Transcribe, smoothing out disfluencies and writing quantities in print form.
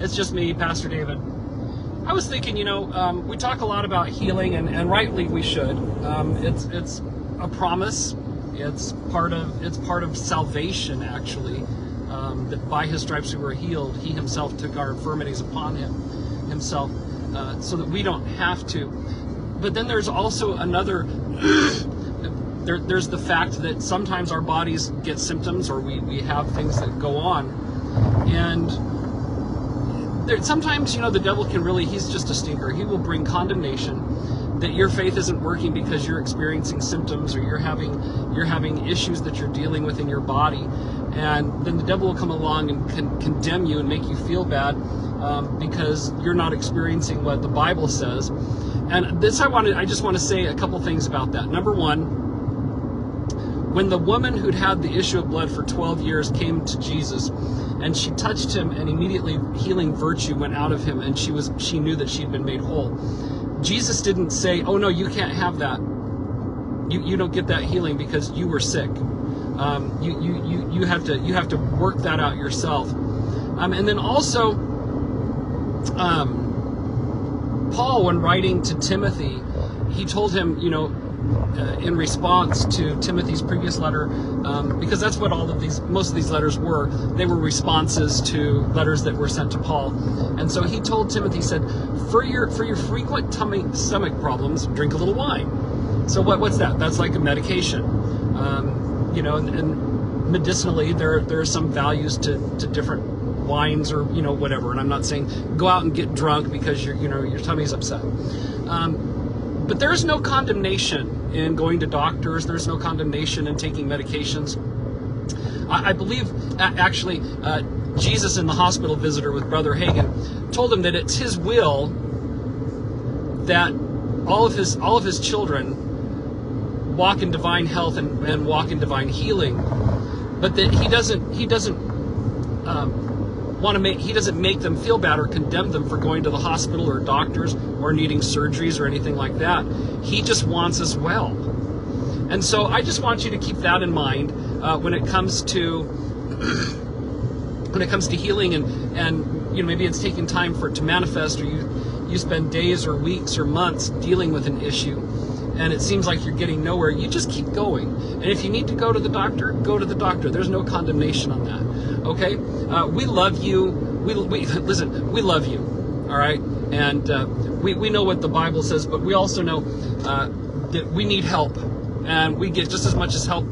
It's just me, Pastor David. I was thinking, we talk a lot about healing, and rightly we should. It's a promise. It's part of salvation, actually. That by his stripes we were healed. He himself took our infirmities upon himself, so that we don't have to. But then there's also another. There's the fact that sometimes our bodies get symptoms, or we have things that go on, and sometimes the devil can he's just a stinker. He will bring condemnation that your faith isn't working because you're experiencing symptoms, or you're having issues that you're dealing with in your body, and then the devil will come along and condemn you and make you feel bad because you're not experiencing what the Bible says. And this I just want to say a couple things about that. Number one, when the woman who'd had the issue of blood for 12 years came to Jesus, and she touched him, and immediately healing virtue went out of him, and she knew that she'd been made whole. Jesus didn't say, "Oh no, you can't have that. You don't get that healing because you were sick. You have to work that out yourself." And then also, Paul, when writing to Timothy, he told him, in response to Timothy's previous letter, because that's what most of these letters were. They were responses to letters that were sent to Paul. And so he told Timothy, he said, for your frequent stomach problems, drink a little wine. So what's that? That's like a medication. And medicinally, there are some values to different wines, or whatever. And I'm not saying go out and get drunk because your tummy's upset. But there's no condemnation in going to doctors. There's no condemnation in taking medications. I believe, actually, Jesus in the hospital visitor with Brother Hagin told him that it's his will that all of his children walk in divine health and walk in divine healing, but that he doesn't make them feel bad or condemn them for going to the hospital or doctors or needing surgeries or anything like that. He just wants us well. And so I just want you to keep that in mind when it comes to healing, and maybe it's taking time for it to manifest, or you spend days or weeks or months dealing with an issue and it seems like you're getting nowhere. You just keep going. And if you need to go to the doctor, go to the doctor. There's no condemnation on that. Okay? We love you. Listen, we love you. All right? And we know what the Bible says, but we also know that we need help. And we get just as much help